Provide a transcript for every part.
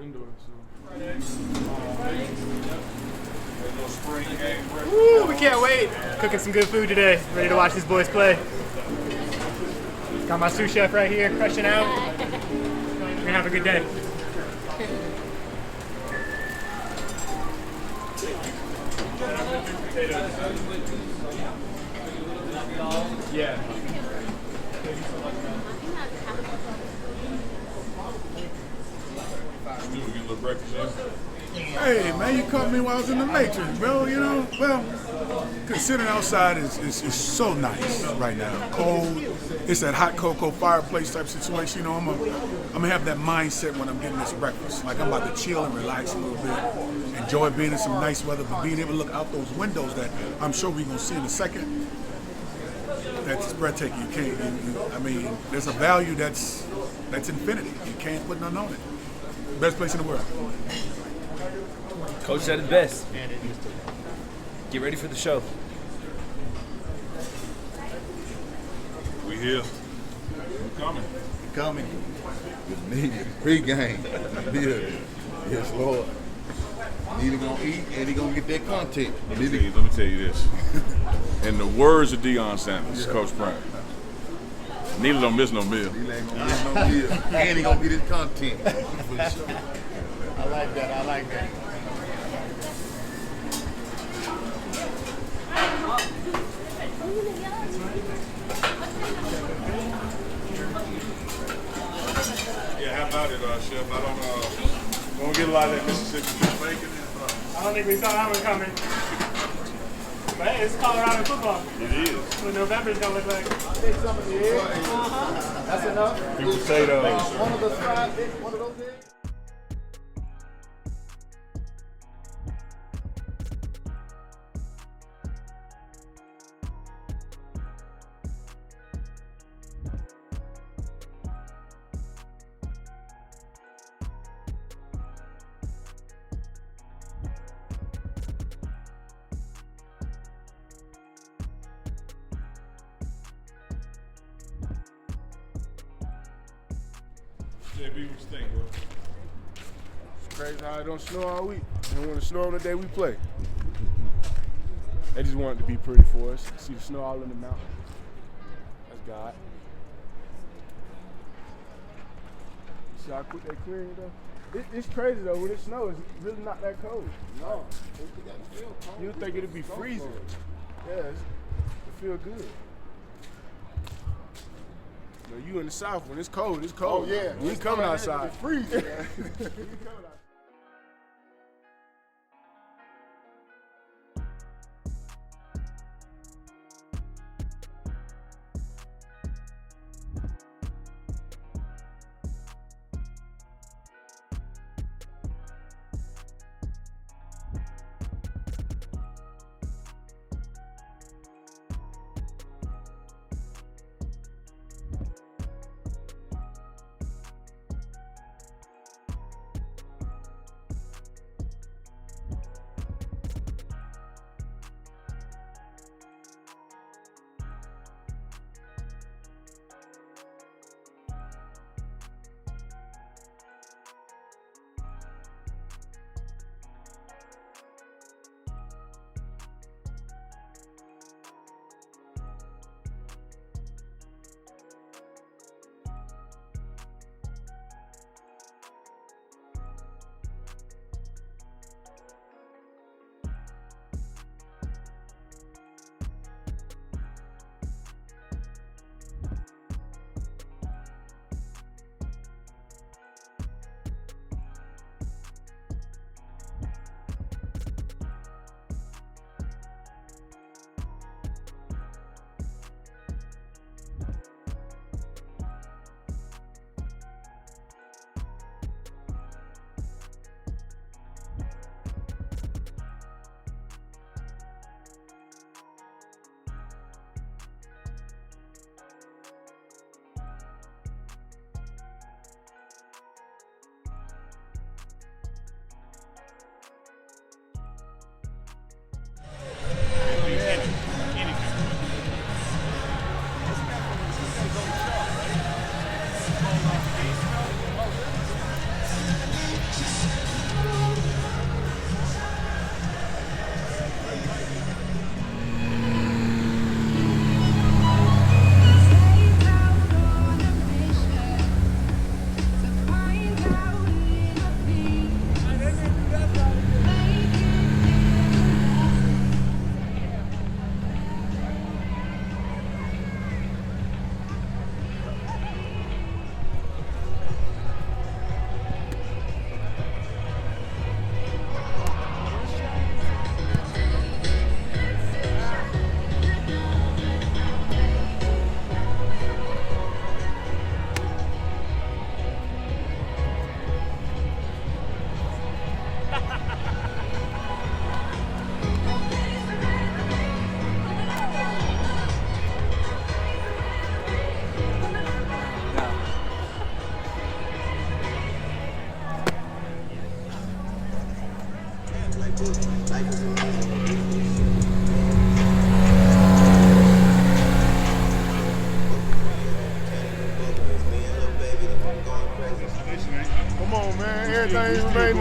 Indoor, so. Woo, we can't wait. Cooking some good food today. Ready to watch these boys play. Got my sous chef right here, crushing out. We're gonna have a good day. Yeah. Hey, man, you caught me while I was in the Matrix, bro. You know, well, considering outside is so nice right now. Cold. It's that hot cocoa fireplace type situation. You know, I'm gonna have that mindset when I'm getting this breakfast. Like I'm about to chill and relax a little bit, enjoy being in some nice weather, but being able to look out those windows that I'm sure we're gonna see in a second. That's breathtaking. You can't. I mean, there's a value that's infinity. You can't put none on it. Best place in the world. Coach said it best. Get ready for the show. We here. Coming. It's needed. Pregame. Yeah. Yes, Lord. Neither gonna eat and he gonna get that content. Let me tell you this. In the words of Deion Sanders, Coach Prime, neither don't miss no meal. He ain't gonna miss no meal. And he gonna get his content. For sure. I like that. Yeah, how about it, Chef? I don't get a lot of that Mississippi bacon. I don't think we saw that one coming. But hey, it's Colorado football. It is. What November's gonna look like. Take some of the eggs. That's enough. Few potatoes. One of those fried eggs, one of those eggs. JB, what you think, bro? It's crazy how it don't snow all week. And when it snow on the day we play. They just want it to be pretty for us. See the snow all in the mountain. That's God. See how quick they clearing it though? It's crazy though, when it snows, it's really not that cold. No. You would think it'd be freezing. Yeah, it feel good. You know, you in the South, when it's cold, it's cold. Oh yeah. We ain't coming outside. It's freezing.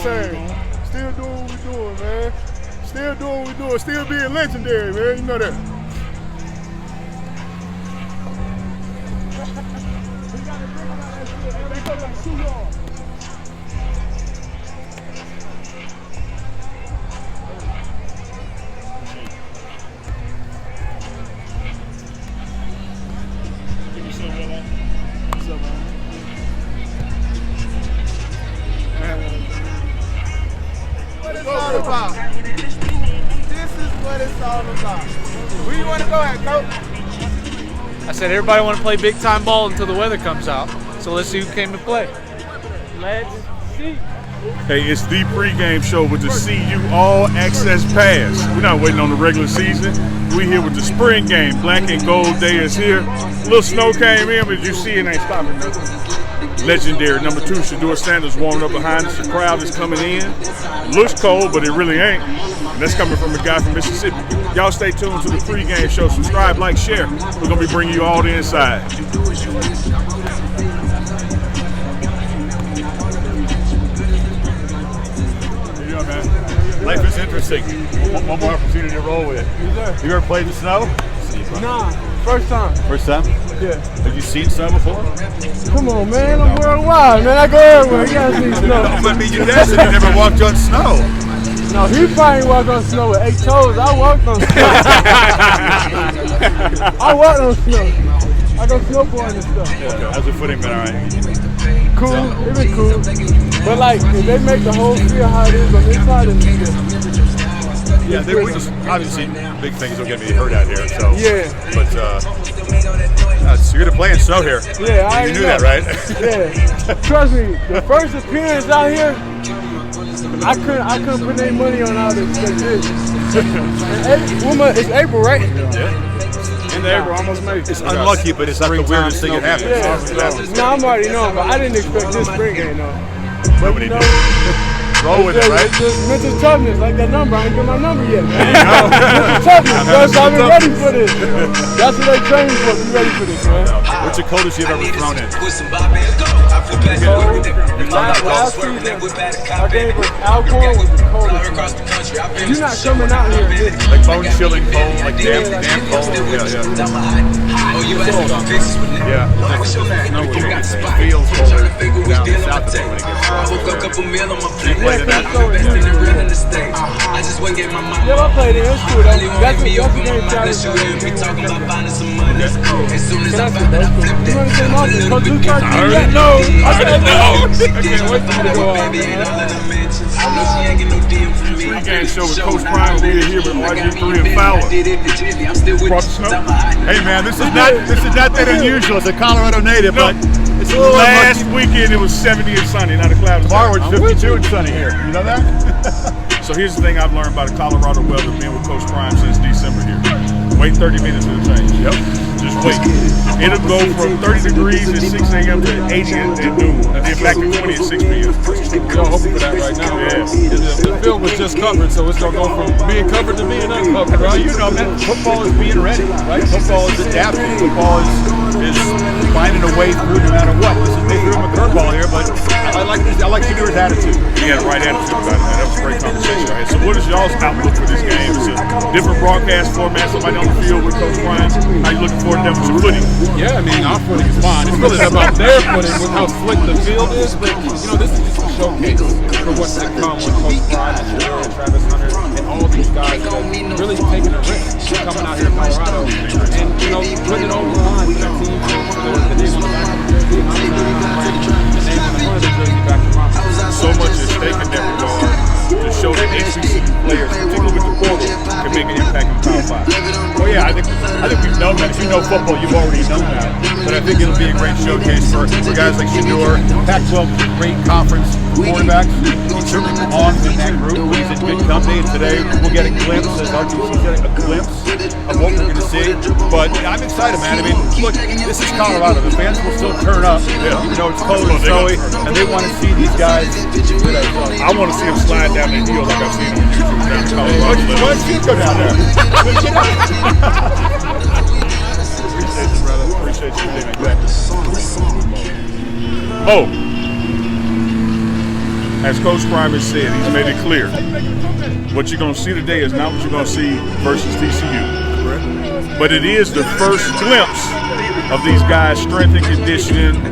concerned. Still doing what we're doing, man. Still doing what we're doing. Still being legendary, man. You know that. What it's all about. This is what it's all about. Where you want to go at, Coach? I said everybody want to play big time ball until the weather comes out. So let's see who came to play. Let's see. Hey, it's the pregame show with the CU All Access Pass. We're not waiting on the regular season. We're here with the spring game. Black and gold day is here. A little snow came in, but you see it ain't stopping me. Legendary number 2, Shador Sanders warming up behind us. The crowd is coming in. Looks cold, but it really ain't. And that's coming from a guy from Mississippi. Y'all stay tuned to the pregame show. Subscribe, like, share. We're going to be bringing you all the inside. Life is interesting. One more opportunity to roll with it. Yes, You ever played in snow? Nah, first time. First time? Yeah. Have you seen snow before? Come on, man. I'm worldwide, man. I go everywhere. You gotta see snow. I mean, your dad said you never walked on snow. No, he probably walked on snow with 8 toes. I walked on snow. I walked on snow. I go snowboarding and stuff. Yeah. How's the footing been all right? Cool. It been cool. But like, if they make the whole field how it is on this side, it's good. Yeah, we just obviously big things don't get me hurt out here. So Yeah. But so you're gonna play in snow here. Yeah, I You knew know. that, right? Yeah. Trust me, the first appearance out here, I couldn't put any money on how to expect this. It's April, right? In the April, almost made it. It's unlucky, but it's not the weirdest thing that happens. Yeah. No, I'm already knowing, but I didn't expect this spring game though. Nobody did. Roll with it, right? Just mental toughness, like that number. I ain't get my number yet, man. Mental toughness, bro. So I've been ready for this. That's what they train for. Be ready for this, man. What's the coldest you've ever thrown in? Last season, our game with Alcorn was the coldest. You're not coming out here. Like bone chilling cold, like damn cold. Yeah. Feels cold down south of it when it gets cold. You played in that? Yeah, I played it. It's cool, though. That's the game Travis. You want to say nothing? Coach Luke I already know. I can't wait for you to go out. Pregame show with Coach Prime. We're here with RG3 and Fowler. Brought the snow. Hey man, this is not that unusual. It's a Colorado native, but it's a little Last weekend it was 70 and sunny, not a cloud. Tomorrow it's 52 and sunny here. You know that? So here's the thing I've learned about the Colorado weather, being with Coach Prime since December here. Wait 30 minutes for the change. Yep. Just wait. It'll go from 30 degrees at 6 a.m. to 80 at noon, and then back to 20 at 6 p.m. Y'all hoping for that right now. Yeah. The field was just covered, so it's going to go from being covered to being uncovered, Well, right? you know, man, football is being ready, right? Football is adapting. Football is finding a way through no matter what. They threw him a curveball here, but I like Shador's attitude. He had the right attitude about it, man. That was a great conversation. Right? So what is y'all's outlook for this game? It's a different broadcast format, somebody on the field with Coach Prime. How you looking forward to them with your footing? Yeah, I mean, our footing is fine. It's really about their footing with how slick the field is. But, this is just a showcase for what's to come with Coach Prime and Shador and Travis Hunter and all these guys that are really taking a risk coming out here to Colorado and, putting it over the line for their team, for the name on the back of the jersey, and the name on the front of the jersey back to Mom. So much is taken in that regard to show that HBCU players, particularly with the portal, can make an impact in Power 5. Well, yeah, I think we've known that. If you know football, you've already known that. But I think it'll be a great showcase for guys like Shador. Pac-12 is a great conference. Quarterbacks, he certainly belongs in that group. He's in good company, and today we'll get a glimpse, as RTC's getting a glimpse of what we're going to see. But I'm excited, man. I mean, look, this is Colorado. The fans will still turn up, even though it's cold and snowy, and they want to see these guys. I want to see him slide down that hill like I've seen him on YouTube down in Colorado. Why don't you go down there? Appreciate you, brother. Appreciate you, Jimmy. Oh. as Coach Prime has said, he's made it clear. What you're going to see today is not what you're going to see versus TCU. Correct. But it is the first glimpse of these guys' strength and conditioning,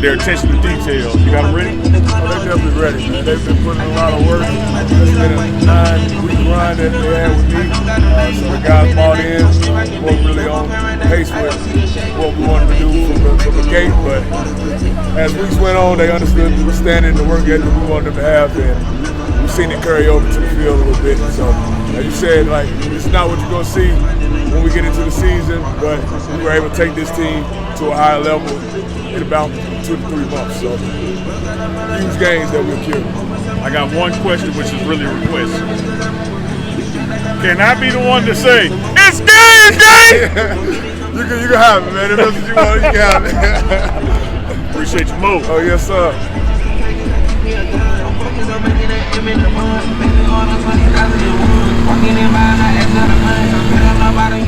their attention to detail. You got them ready? Oh, they're definitely ready, man. They've been putting in a lot of work. It's been a 9-week run that they had with me. So the guys bought in, weren't really on pace with what we wanted to do from the gate. But as weeks went on, they understood the standard and the work ethic we wanted them to have. And we've seen it carry over to the field a little bit. So, as you said, like, it's not what you're going to see when we get into the season, but we were able to take this team to a higher level in about 2 to 3 months. So, huge gains that we're curing. I got one question, which is really a request. Can I be the one to say, it's game! You can have it, man. If that's what you want, you can have it. Appreciate your move. Oh, yes, sir. Walking in by, I asked her the money, so